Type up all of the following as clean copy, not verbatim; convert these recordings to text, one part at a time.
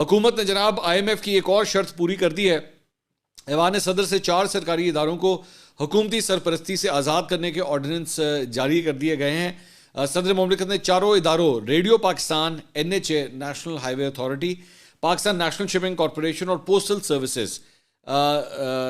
حکومت نے جناب IMF کی ایک اور شرط پوری کر دی ہے. ایوان صدر سے 4 سرکاری اداروں کو حکومتی سرپرستی سے آزاد کرنے کے آرڈیننس جاری کر دیے گئے ہیں. صدر مملکت نے چاروں اداروں Radio Pakistan, NHA National Highway Authority, Pakistan National Shipping Corporation اور پوسٹل سروسز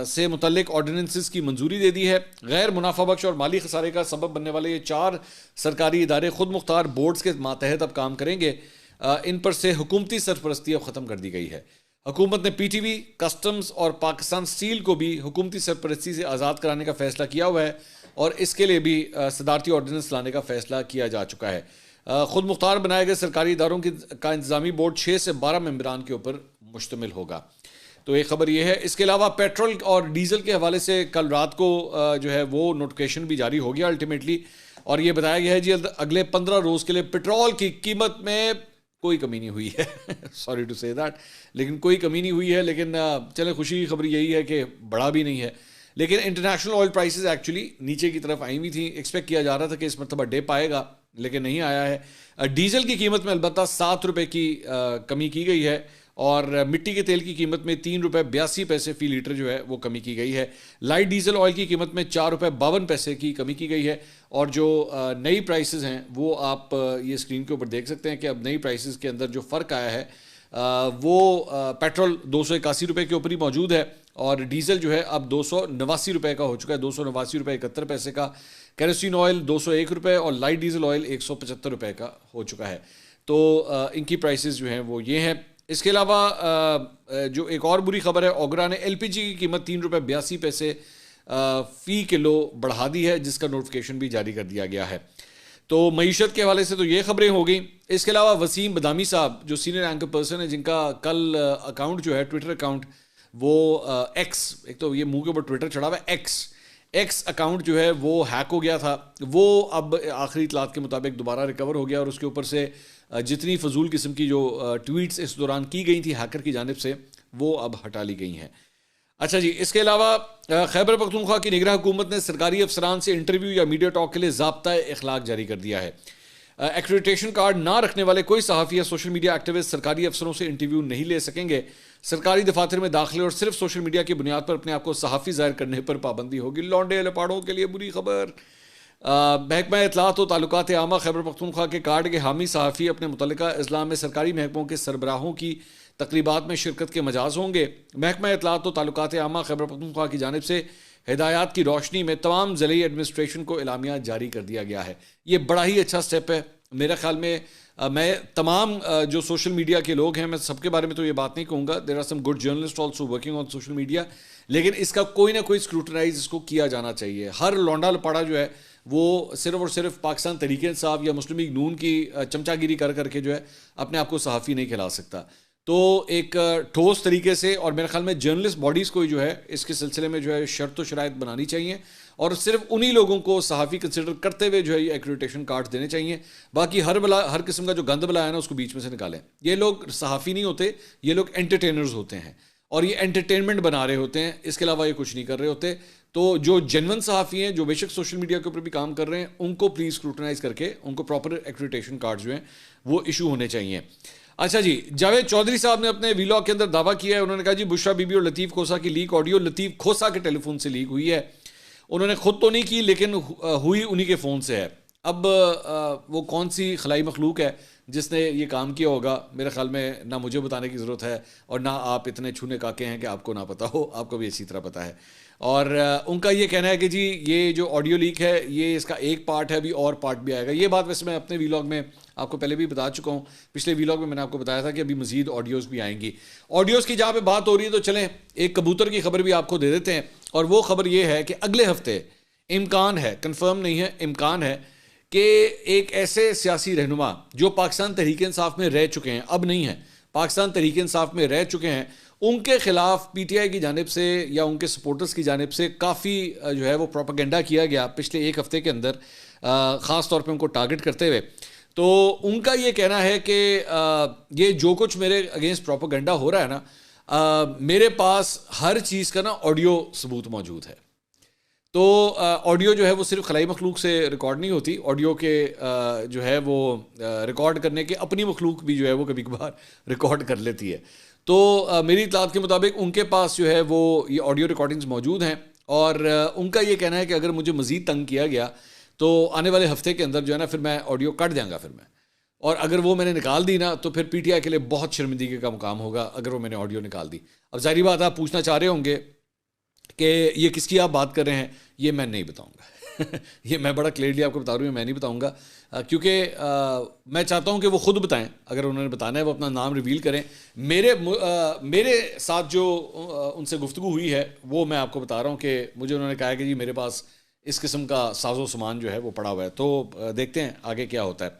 سے متعلق آرڈیننسز کی منظوری دے دی ہے. غیر منافع بخش اور مالی خسارے کا سبب بننے والے یہ 4 سرکاری ادارے خود مختار بورڈز کے ماتحت اب کام کریں گے. ان پر سے حکومتی سرپرستی اب ختم کر دی گئی ہے. حکومت نے PTV، کسٹمز اور پاکستان اسٹیل کو بھی حکومتی سرپرستی سے آزاد کرانے کا فیصلہ کیا ہوا ہے اور اس کے لیے بھی صدارتی آرڈیننس لانے کا فیصلہ کیا جا چکا ہے. خود مختار بنائے گئے سرکاری اداروں کا انتظامی بورڈ 6 سے 12 ممبران کے اوپر مشتمل ہوگا. تو ایک خبر یہ ہے. اس کے علاوہ پیٹرول اور ڈیزل کے حوالے سے کل رات کو جو ہے وہ نوٹیفیکیشن بھی جاری ہو گیا الٹیمیٹلی، اور یہ بتایا گیا ہے جی اگلے 15 روز کے لیے پیٹرول کی قیمت میں کوئی کمی نہیں ہوئی ہے. سوری ٹو سے دیٹ، لیکن کوئی کمی نہیں ہوئی ہے. لیکن چلے خوشی کی خبر یہی ہے کہ بڑھا بھی نہیں ہے. لیکن انٹرنیشنل آئل پرائسز ایکچولی نیچے کی طرف آئی ہوئی تھیں. ایکسپیکٹ کیا جا رہا تھا کہ اس مرتبہ ڈپ آئے گا، لیکن نہیں آیا ہے. ڈیزل کی قیمت میں البتہ 7 روپے کی کمی کی گئی ہے، اور مٹی کے تیل کی قیمت میں 3 روپے 82 پیسے فی لیٹر جو ہے وہ کمی کی گئی ہے. لائٹ ڈیزل آئل کی قیمت میں 4 روپے 52 پیسے کی کمی کی گئی ہے. اور جو نئی پرائسز ہیں وہ آپ یہ اسکرین کے اوپر دیکھ سکتے ہیں کہ اب نئی پرائسز کے اندر جو فرق آیا ہے وہ پیٹرول 281 روپے کے اوپر ہی موجود ہے، اور ڈیزل جو ہے اب 289 روپے کا ہو چکا ہے، 289 روپے 71 پیسے کا. کیروسین آئل 201 روپے اور لائٹ ڈیزل آئل 175 روپے کا ہو چکا ہے. تو ان کی پرائسز جو ہیں وہ یہ ہیں. اس کے علاوہ جو ایک اور بری خبر ہے، اوگرا نے LPG کی قیمت 3 روپے 82 پیسے فی کلو بڑھا دی ہے، جس کا نوٹیفیکیشن بھی جاری کر دیا گیا ہے. تو معیشت کے حوالے سے تو یہ خبریں ہو گئیں. اس کے علاوہ وسیم بادامی صاحب جو سینئر اینکر پرسن ہے، جن کا کل اکاؤنٹ جو ہے ٹویٹر اکاؤنٹ وہ ایکس، ایک تو یہ منہ کے اوپر ٹویٹر چڑھا ہوا ہے، ایکس اکاؤنٹ جو ہے وہ ہیک ہو گیا تھا. وہ اب آخری اطلاعات کے مطابق دوبارہ ریکور ہو گیا، اور اس کے اوپر سے جتنی فضول قسم کی جو ٹویٹس اس دوران کی گئی تھی ہیکر کی جانب سے وہ اب ہٹا لی گئی ہیں. اچھا جی، اس کے علاوہ خیبر پختونخوا کی نگراں حکومت نے سرکاری افسران سے انٹرویو یا میڈیا ٹاک کے لیے ضابطۂ اخلاق جاری کر دیا ہے. ایکریڈیٹیشن کارڈ نہ رکھنے والے کوئی صحافی یا سوشل میڈیا ایکٹیوسٹ سرکاری افسروں سے انٹرویو نہیں لے سکیں گے. سرکاری دفاتر میں داخلے اور صرف سوشل میڈیا کی بنیاد پر اپنے آپ کو صحافی ظاہر کرنے پر پابندی ہوگی. لونڈے لپاڑوں کے لیے بری خبر. محکمہ اطلاعات و تعلقات عامہ خیبر پختونخوا کے کارڈ کے حامی صحافی اپنے متعلقہ اضلاع میں سرکاری محکموں کے سربراہوں کی تقریبات میں شرکت کے مجاز ہوں گے. محکمہ اطلاعات و تعلقات عامہ خیبر پختونخوا کی جانب سے ہدایات کی روشنی میں تمام ضلعی ایڈمنسٹریشن کو اعلامیہ جاری کر دیا گیا ہے. یہ بڑا ہی اچھا سٹیپ ہے میرے خیال میں. میں تمام جو سوشل میڈیا کے لوگ ہیں، میں سب کے بارے میں تو یہ بات نہیں کہوں گا، there are some good journalist also working on social media, لیکن اس کا کوئی نہ کوئی اسکروٹنائز اس کو کیا جانا چاہیے. ہر لونڈا لپاڑا جو ہے وہ صرف اور صرف پاکستان تحریک انصاف یا مسلم لیگ نون کی چمچا گیری کر کے جو ہے اپنے آپ کو صحافی نہیں کھلا سکتا. تو ایک ٹھوس طریقے سے، اور میرے خیال میں جرنلسٹ باڈیز کو جو ہے اس کے سلسلے میں جو ہے شرط و شرائط بنانی چاہیے، اور صرف انہی لوگوں کو صحافی کنسیڈر کرتے ہوئے جو ہے یہ ایکریڈیٹیشن کارڈ دینے چاہیے. باقی ہر قسم کا جو گند بلا ہے نا اس کو بیچ میں سے نکالیں. یہ لوگ صحافی نہیں ہوتے، یہ لوگ انٹرٹینرز ہوتے ہیں، اور یہ انٹرٹینمنٹ بنا رہے ہوتے ہیں، اس کے علاوہ یہ کچھ نہیں کر رہے ہوتے. تو جو جینون صحافی ہیں جو بے شک سوشل میڈیا کے اوپر بھی کام کر رہے ہیں، ان کو پلیز اسکروٹنائز کر کے ان کو پراپر ایکریڈیٹیشن کارڈ جو ہیں وہ ایشو ہونے چاہیے. اچھا جی، جاوید چودھری صاحب نے اپنے ویلاگ کے اندر دعویٰ کیا ہے. انہوں نے کہا جی بشریٰ بی بی اور لطیف کھوسہ کی لیک آڈیو لطیف کھوسہ کے ٹیلی فون سے لیک ہوئی ہے. انہوں نے خود تو نہیں کی، لیکن ہوئی انہی کے فون سے ہے. اب وہ کون سی خلائی مخلوق ہے جس نے یہ کام کیا ہوگا، میرے خیال میں نہ مجھے بتانے کی ضرورت ہے، اور نہ آپ اتنے چھونے کاکے ہیں کہ آپ کو نہ پتہ ہو، آپ کو بھی اچھی طرح پتہ ہے. اور ان کا یہ کہنا ہے کہ جی یہ جو آڈیو لیک ہے یہ اس کا ایک پارٹ ہے، ابھی اور پارٹ بھی آئے گا. یہ بات ویسے میں اپنے ویلاگ میں آپ کو پہلے بھی بتا چکا ہوں. پچھلے ویلاگ میں نے آپ کو بتایا تھا کہ ابھی مزید آڈیوز بھی آئیں گی. آڈیوز کی جہاں پہ بات ہو رہی ہے تو چلیں ایک کبوتر کی خبر بھی آپ کو دے دیتے ہیں. اور وہ خبر یہ ہے کہ اگلے ہفتے امکان ہے، کنفرم نہیں ہے، امکان ہے کہ ایک ایسے سیاسی رہنما جو پاکستان تحریک انصاف میں رہ چکے ہیں، اب نہیں ہیں، پاکستان تحریک انصاف میں رہ چکے ہیں، ان کے خلاف PTI کی جانب سے یا ان کے سپورٹرز کی جانب سے کافی جو ہے وہ پروپیگنڈا کیا گیا پچھلے ایک ہفتے کے اندر، خاص طور پہ ان کو ٹارگٹ کرتے ہوئے. تو ان کا یہ کہنا ہے کہ یہ جو کچھ میرے اگینسٹ پروپیگنڈا ہو رہا ہے نا، میرے پاس ہر چیز کا نا آڈیو ثبوت موجود ہے. تو آڈیو جو ہے وہ صرف خلائی مخلوق سے ریکارڈ نہیں ہوتی، آڈیو کے جو ہے وہ ریکارڈ کرنے کے اپنی مخلوق بھی جو ہے وہ کبھی کبھار ریکارڈ کر لیتی ہے. تو میری اطلاعات کے مطابق ان کے پاس جو ہے وہ یہ آڈیو ریکارڈنگز موجود ہیں، اور ان کا یہ کہنا ہے کہ اگر مجھے مزید تنگ کیا گیا تو آنے والے ہفتے کے اندر جو ہے نا پھر میں آڈیو کٹ دیں گا پھر میں، اور اگر وہ میں نے نکال دی نا تو پھر پی ٹی آئی کے لیے بہت شرمندگی کا مقام ہوگا اگر وہ میں نے آڈیو نکال دی. اب ظاہری بات آپ پوچھنا چاہ رہے ہوں گے کہ یہ کس کی آپ بات کر رہے ہیں، یہ میں نہیں بتاؤں گا یہ میں بڑا کلیئرلی آپ کو بتا رہا ہوں، میں نہیں بتاؤں گا کیونکہ میں چاہتا ہوں کہ وہ خود بتائیں، اگر انہوں نے بتانا ہے وہ اپنا نام ریویل کریں. میرے ساتھ جو ان سے گفتگو ہوئی ہے وہ میں آپ کو بتا رہا ہوں کہ مجھے انہوں نے کہا کہ جی میرے پاس اس قسم کا ساز و سامان جو ہے وہ پڑا ہوا ہے. تو دیکھتے ہیں آگے کیا ہوتا ہے.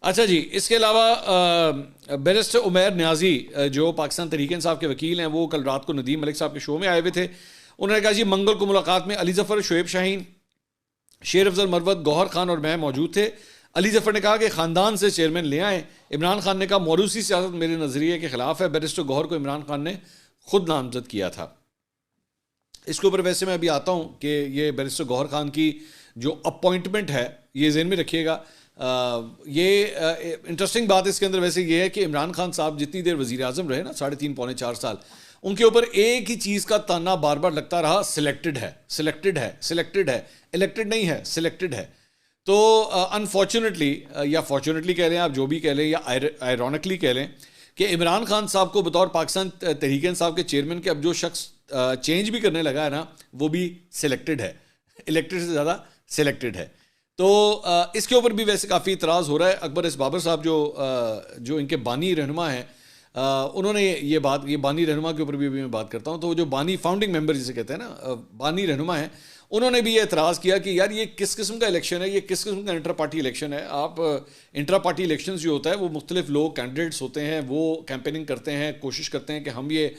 اچھا جی، اس کے علاوہ بیرسٹر عمیر نیازی جو پاکستان تحریک انصاف کے وکیل ہیں، وہ کل رات کو ندیم ملک صاحب کے شو میں آئے ہوئے تھے. انہوں نے کہا جی منگل کو ملاقات میں علی ظفر، شعیب شاہین، شیر افضل مروت، گوہر خان اور میں موجود تھے. علی ظفر نے کہا کہ خاندان سے چیئرمین لے آئیں. عمران خان نے کہا موروثی سیاست میرے نظریے کے خلاف ہے. بیرسٹر گوہر کو عمران خان نے خود نامزد کیا تھا. اس کے اوپر ویسے میں ابھی آتا ہوں کہ یہ بیرسٹر گوہر خان کی جو اپوائنٹمنٹ ہے یہ ذہن میں رکھیے گا. یہ انٹرسٹنگ بات اس کے اندر ویسے یہ ہے کہ عمران خان صاحب جتنی دیر وزیر اعظم رہے نا، 3.5 پونے 4 سال، ان کے اوپر ایک ہی چیز کا تانا بار بار لگتا رہا، سلیکٹڈ ہے، سلیکٹڈ ہے، سلیکٹڈ ہے، الیکٹڈ نہیں ہے، سلیکٹڈ ہے. تو انفارچونیٹلی یا فارچونیٹلی کہہ لیں آپ، جو بھی کہہ لیں، یا آئرونکلی کہہ لیں، کہ عمران خان صاحب کو بطور پاکستان تحریک انصاف کے چیئرمین کے اب جو شخص چینج بھی کرنے لگا ہے نا، وہ بھی سلیکٹڈ ہے، الیکٹڈ سے زیادہ سلیکٹڈ ہے. تو اس کے اوپر بھی ویسے کافی اعتراض ہو رہا ہے. اکبر اس بابر صاحب جو ان کے بانی رہنما ہیں، انہوں نے یہ بانی رہنما کے اوپر بھی میں بات کرتا ہوں. تو جو بانی فاؤنڈنگ ممبر جسے کہتے ہیں نا، بانی رہنما ہیں، انہوں نے بھی یہ اعتراض کیا کہ یار یہ کس قسم کا الیکشن ہے، یہ کس قسم کا انٹرا پارٹی الیکشن ہے. آپ انٹرا پارٹی الیکشنز جو ہوتا ہے وہ مختلف لوگ کینڈیڈیٹس ہوتے ہیں، وہ کیمپیننگ کرتے ہیں، کوشش کرتے ہیں کہ ہم یہ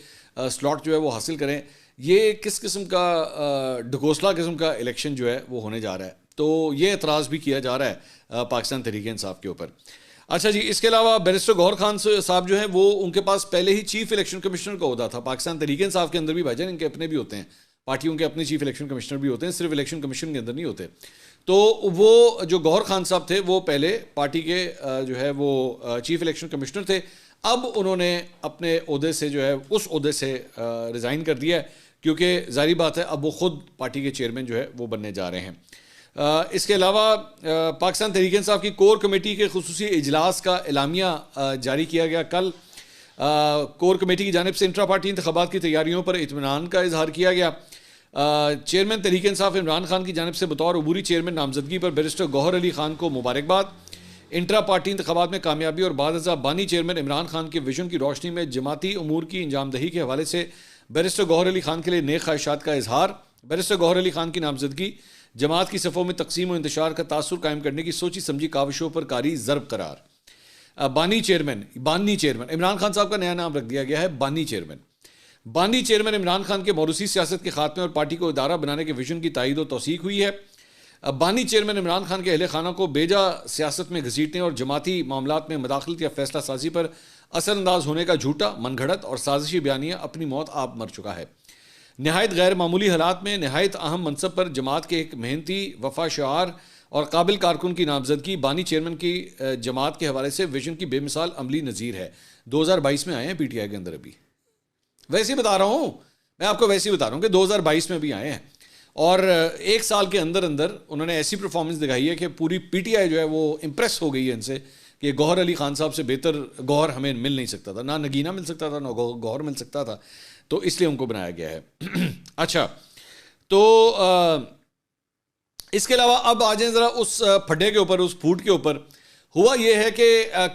سلاٹ جو ہے وہ حاصل کریں. یہ کس قسم کا ڈھکوسلا قسم کا الیکشن جو ہے وہ ہونے جا رہا ہے. تو یہ اعتراض بھی کیا جا رہا ہے پاکستان تحریک انصاف کے اوپر. اچھا جی، اس کے علاوہ بیرسٹر گوہر خان صاحب جو ہیں وہ ان کے پاس پہلے ہی چیف الیکشن کمشنر کا عہدہ تھا. پاکستان تحریک انصاف کے اندر بھی بھائی جان ان کے اپنے بھی ہوتے ہیں، پارٹیوں کے اپنے چیف الیکشن کمشنر بھی ہوتے ہیں، صرف الیکشن کمیشن کے اندر نہیں ہوتے. تو وہ جو گوہر خان صاحب تھے وہ پہلے پارٹی کے جو ہے وہ چیف الیکشن کمشنر تھے. اب انہوں نے اپنے عہدے سے جو ہے اس عہدے سے ریزائن کر دیا ہے، کیونکہ ظاہری بات ہے اب وہ خود پارٹی کے چیئرمین جو ہے وہ بننے جا رہے ہیں. اس کے علاوہ پاکستان تحریک انصاف کی کور کمیٹی کے خصوصی اجلاس کا اعلامیہ جاری کیا گیا کل. کور کمیٹی کی جانب سے انٹرا پارٹی انتخابات کی تیاریوں پر اطمینان کا اظہار کیا گیا. چیئرمین تحریک انصاف عمران خان کی جانب سے بطور عبوری چیئرمین نامزدگی پر بیرسٹر گوہر علی خان کو مبارکباد. انٹرا پارٹی انتخابات میں کامیابی اور بعد ازاں بانی چیئرمین عمران خان کے ویژن کی روشنی میں جماعتی امور کی انجام دہی کے حوالے سے بیرسٹر گوہر علی خان کے لیے نیک خواہشات کا اظہار. بیرسٹر گوہر علی خان کی نامزدگی جماعت کی صفوں میں تقسیم و انتشار کا تاثر قائم کرنے کی سوچی سمجھی کاوشوں پر کاری ضرب قرار. بانی چیئرمین عمران خان صاحب کا نیا نام رکھ دیا گیا ہے بانی چیئرمین. بانی چیئرمین عمران خان کے موروثی سیاست کے خاتمے اور پارٹی کو ادارہ بنانے کے ویژن کی تائید و توثیق ہوئی ہے. بانی چیئرمین عمران خان کے اہل خانہ کو بیجا سیاست میں گھسیٹنے اور جماعتی معاملات میں مداخلت یا فیصلہ سازی پر اثر انداز ہونے کا جھوٹا، من گھڑت اور سازشی بیانیہ اپنی موت آپ مر چکا ہے. نہایت غیر معمولی حالات میں نہایت اہم منصب پر جماعت کے ایک محنتی، وفا شعار اور قابل کارکن کی نامزدگی بانی چیئرمین کی جماعت کے حوالے سے ویژن کی بے مثال عملی نظیر ہے. 2022 میں آئے ہیں پی ٹی آئی کے اندر. ابھی ویسے ہی بتا رہا ہوں، میں آپ کو ویسے ہی بتا رہا ہوں کہ 2022 میں بھی آئے ہیں، اور ایک سال کے اندر انہوں نے ایسی پرفارمنس دکھائی ہے کہ پوری پی ٹی آئی جو ہے وہ امپریس ہو گئی ہے ان سے کہ گوہر علی خان صاحب سے بہتر گوہر ہمیں مل نہیں سکتا تھا، نہ نگینہ مل سکتا تھا، نہ گوہر مل سکتا تھا. تو اس لیے ان کو بنایا گیا ہے. اچھا، تو اس کے علاوہ اب آ جائیں ذرا اس پھڈے کے اوپر، اس پھوٹ کے اوپر. ہوا یہ ہے کہ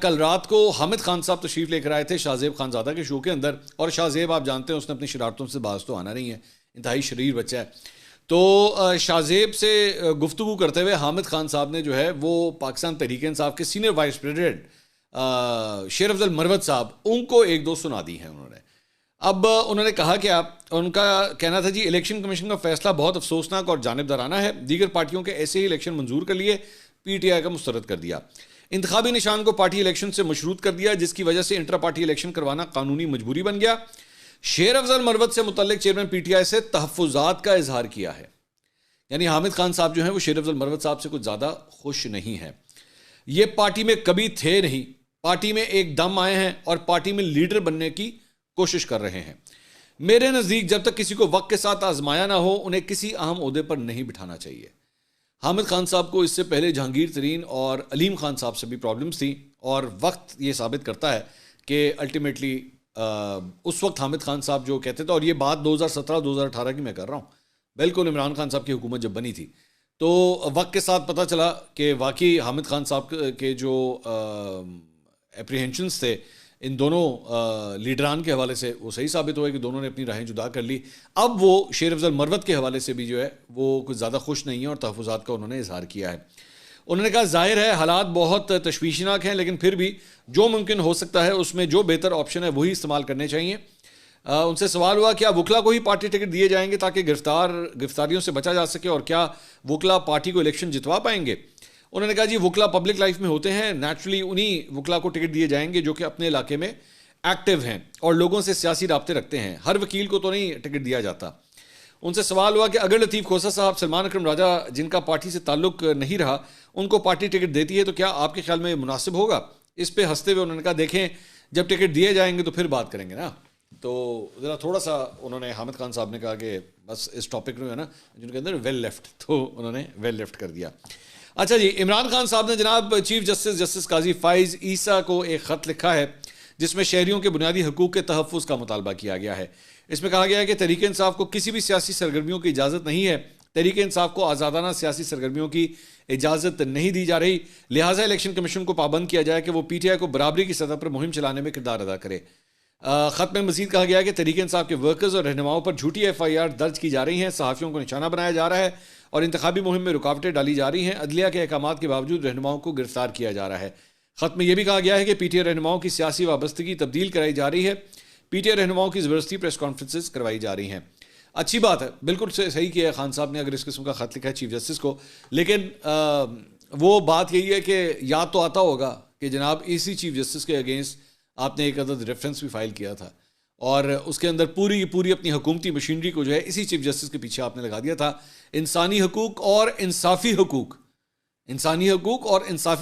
کل رات کو حامد خان صاحب تشریف لے کر آئے تھے شاہ زیب خانزادہ کے شو کے اندر، اور شاہ زیب آپ جانتے ہیں اس نے اپنی شرارتوں سے باز تو آنا نہیں ہے، انتہائی شریر بچہ ہے. تو شاہ زیب سے گفتگو کرتے ہوئے حامد خان صاحب نے جو ہے وہ پاکستان تحریک انصاف کے سینئر وائس پریزیڈنٹ شیر افضل مروت صاحب، ان کو ایک دو سنا دی ہیں انہوں نے. اب انہوں نے کہا کہ ان کا کہنا تھا جی الیکشن کمیشن کا فیصلہ بہت افسوسناک اور جانبدارانہ ہے، دیگر پارٹیوں کے ایسے ہی الیکشن منظور کر لیے، پی ٹی آئی کا مسترد کر دیا، انتخابی نشان کو پارٹی الیکشن سے مشروط کر دیا، جس کی وجہ سے انٹر پارٹی الیکشن کروانا قانونی مجبوری بن گیا. شیر افضل مروت سے متعلق چیئرمین پی ٹی آئی سے تحفظات کا اظہار کیا ہے، یعنی حامد خان صاحب جو ہیں وہ شیر افضل مروت صاحب سے کچھ زیادہ خوش نہیں ہیں. یہ پارٹی میں کبھی تھے نہیں, پارٹی میں ایک دم آئے ہیں اور پارٹی میں لیڈر بننے کی کوشش کر رہے ہیں. میرے نزدیک جب تک کسی کو وقت کے ساتھ آزمایا نہ ہو انہیں کسی اہم عہدے پر نہیں بٹھانا چاہیے. حامد خان صاحب کو اس سے پہلے جہانگیر ترین اور علیم خان صاحب سے بھی پرابلمز تھیں, اور وقت یہ ثابت کرتا ہے کہ الٹیمیٹلی اس وقت حامد خان صاحب جو کہتے تھے, اور یہ بات 2017-2018 کی میں کر رہا ہوں, بالکل عمران خان صاحب کی حکومت جب بنی تھی, تو وقت کے ساتھ پتہ چلا کہ واقعی حامد خان صاحب کے جو اپریہنشنز تھے ان دونوں لیڈران کے حوالے سے وہ صحیح ثابت ہوئے کہ دونوں نے اپنی راہیں جدا کر لی. اب وہ شیر افضل مروت کے حوالے سے بھی جو ہے وہ کچھ زیادہ خوش نہیں ہیں اور تحفظات کا انہوں نے اظہار کیا ہے. انہوں نے کہا ظاہر ہے حالات بہت تشویشناک ہیں, لیکن پھر بھی جو ممکن ہو سکتا ہے اس میں جو بہتر آپشن ہے وہی استعمال کرنے چاہیے. ان سے سوال ہوا کیا وکلا کو ہی پارٹی ٹکٹ دیے جائیں گے تاکہ گرفتاریوں سے بچا جا سکے, اور کیا وکلا پارٹی کو الیکشن جتوا پائیں گے؟ انہوں نے کہا جی وکلا پبلک لائف میں ہوتے ہیں, نیچرلی انہی وکلا کو ٹکٹ دیے جائیں گے جو کہ اپنے علاقے میں ایکٹیو ہیں اور لوگوں سے سیاسی رابطے رکھتے ہیں, ہر وکیل کو تو نہیں ٹکٹ دیا جاتا. ان سے سوال ہوا کہ اگر لطیف کھوسہ صاحب سلمان اکرم راجہ جن کا پارٹی سے تعلق نہیں رہا ان کو پارٹی ٹکٹ دیتی ہے تو کیا آپ کے خیال میں مناسب ہوگا؟ اس پہ ہنستے ہوئے انہوں نے کہا دیکھیں جب ٹکٹ دیے جائیں گے تو پھر بات کریں گے نا. تو ذرا تھوڑا سا انہوں نے حامد خان صاحب نے کہا کہ بس اس ٹاپک میں ہے نا جن کے اندر ویل لیفٹ, تو انہوں نے ویل لیفٹ کر دیا. اچھا جی, عمران خان صاحب نے جناب چیف جسٹس قاضی فائز عیسیٰ کو ایک خط لکھا ہے جس میں شہریوں کے بنیادی حقوق کے تحفظ کا مطالبہ کیا گیا ہے. اس میں کہا گیا ہے کہ تحریک انصاف کو کسی بھی سیاسی سرگرمیوں کی اجازت نہیں ہے, تحریک انصاف کو آزادانہ سیاسی سرگرمیوں کی اجازت نہیں دی جا رہی, لہٰذا الیکشن کمیشن کو پابند کیا جائے کہ وہ پی ٹی آئی کو برابری کی سطح پر مہم چلانے میں کردار ادا کرے. خط میں مزید کہا گیا ہے کہ تحریک انصاف کے ورکرز اور رہنماؤں پر جھوٹی ایف آئی آر درج کی جا رہی ہیں, صحافیوں کو نشانہ بنایا جا رہا ہے اور انتخابی مہم میں رکاوٹیں ڈالی جا رہی ہیں, عدلیہ کے احکامات کے باوجود رہنماؤں کو گرفتار کیا جا رہا ہے. خط میں یہ بھی کہا گیا ہے کہ پی ٹی آئی رہنماؤں کی سیاسی وابستگی تبدیل کرائی جا رہی ہے, پی ٹی آئی رہنماؤں کی زبردستی پریس کانفرنسز کروائی جا رہی ہیں. اچھی بات ہے, بالکل صحیح کیا ہے خان صاحب نے اگر اس قسم کا خط لکھا ہے چیف جسٹس کو, لیکن وہ بات یہی ہے کہ یاد تو آتا ہوگا کہ جناب اسی چیف جسٹس کے اگینسٹ آپ نے ایک عدد ریفرنس بھی فائل کیا تھا اور اس کے اندر پوری اپنی حکومتی مشینری کو جو ہے اسی چیف جسٹس کے پیچھے آپ نے لگا دیا تھا. انسانی حقوق اور انصافی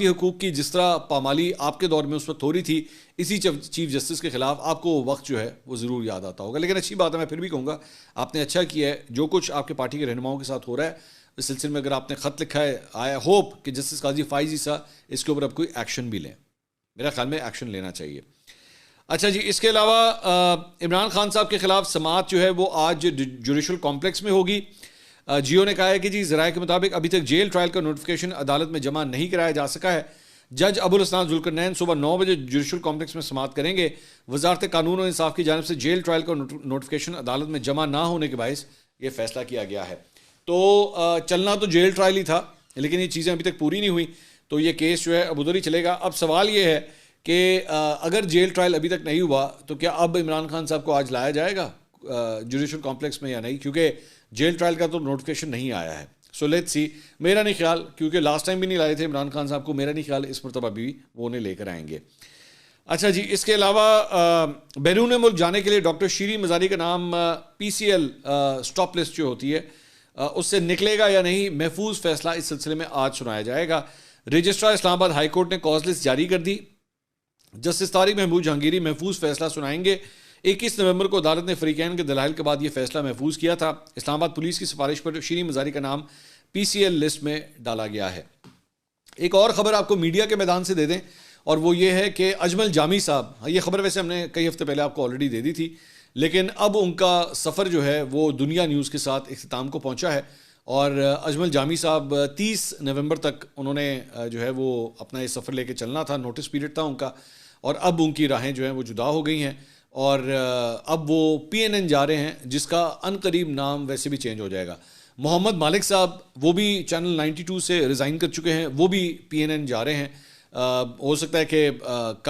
حقوق کی جس طرح پامالی آپ کے دور میں اس وقت ہو رہی تھی, اسی چیف جسٹس کے خلاف آپ کو وہ وقت جو ہے وہ ضرور یاد آتا ہوگا. لیکن اچھی بات ہے, میں پھر بھی کہوں گا آپ نے اچھا کیا ہے جو کچھ آپ کے پارٹی کے رہنماؤں کے ساتھ ہو رہا ہے اس سلسلے میں. اگر آپ نے خط لکھا ہے, آئی ہوپ کہ جسٹس قاضی فائز عیسیٰ اس کے اوپر اب کوئی ایکشن بھی لیں, میرا خیال میں ایکشن لینا چاہیے. اچھا جی, اس کے علاوہ عمران خان صاحب کے خلاف سماعت جو ہے وہ آج جوڈیشل کمپلیکس میں ہوگی. جیو نے کہا ہے کہ جی ذرائع کے مطابق ابھی تک جیل ٹرائل کا نوٹیفیکیشن عدالت میں جمع نہیں کرایا جا سکا ہے. جج ابو الحسنان ذوالقرنین صبح 9 بجے جوڈیشل کمپلیکس میں سماعت کریں گے. وزارت قانون و انصاف کی جانب سے جیل ٹرائل کا نوٹیفیکیشن عدالت میں جمع نہ ہونے کے باعث یہ فیصلہ کیا گیا ہے. تو چلنا تو جیل ٹرائل ہی تھا, لیکن یہ چیزیں ابھی تک پوری نہیں ہوئی, تو یہ کیس جو ہے اب ادھر ہی چلے گا. اب سوال یہ ہے کہ اگر جیل ٹرائل ابھی تک نہیں ہوا تو کیا اب عمران خان صاحب کو آج لایا جائے گا جوڈیشل کمپلیکس میں یا نہیں, کیونکہ جیل ٹرائل کا تو نوٹیفیکیشن نہیں آیا ہے. سو لیٹس سی, میرا نہیں خیال, کیونکہ لاسٹ ٹائم بھی نہیں لائے تھے عمران خان صاحب کو, میرا نہیں خیال اس مرتبہ بھی وہ انہیں لے کر آئیں گے. اچھا جی, اس کے علاوہ بیرون ملک جانے کے لیے ڈاکٹر شیریں مزاری کا نام پی سی ایل اسٹاپ لسٹ جو ہوتی ہے اس سے نکلے گا یا نہیں, محفوظ فیصلہ اس سلسلے میں آج سنایا جائے گا. رجسٹرار اسلام آباد ہائی کورٹ نے کاز لسٹ جاری کر دی. جسٹس طارق محمود جہانگیری محفوظ فیصلہ سنائیں گے. 21 نومبر کو عدالت نے فریقین کے دلائل کے بعد یہ فیصلہ محفوظ کیا تھا. اسلام آباد پولیس کی سفارش پر شیریں مزاری کا نام پی سی ایل لسٹ میں ڈالا گیا ہے. ایک اور خبر آپ کو میڈیا کے میدان سے دے دیں, اور وہ یہ ہے کہ اجمل جامی صاحب, یہ خبر ویسے ہم نے کئی ہفتے پہلے آپ کو آلریڈی دے دی تھی, لیکن اب ان کا سفر جو ہے وہ دنیا نیوز کے ساتھ اختتام کو پہنچا ہے, اور اجمل جامی صاحب 30 نومبر تک انہوں نے جو ہے وہ اپنا یہ سفر لے کے چلنا تھا, نوٹس پیریڈ تھا ان کا, اور اب ان کی راہیں جو ہیں وہ جدا ہو گئی ہیں, اور اب وہ پی این این جا رہے ہیں, جس کا ان قریب نام ویسے بھی چینج ہو جائے گا. محمد مالک صاحب وہ بھی چینل 92 سے ریزائن کر چکے ہیں, وہ بھی پی این این جا رہے ہیں. ہو سکتا ہے کہ کل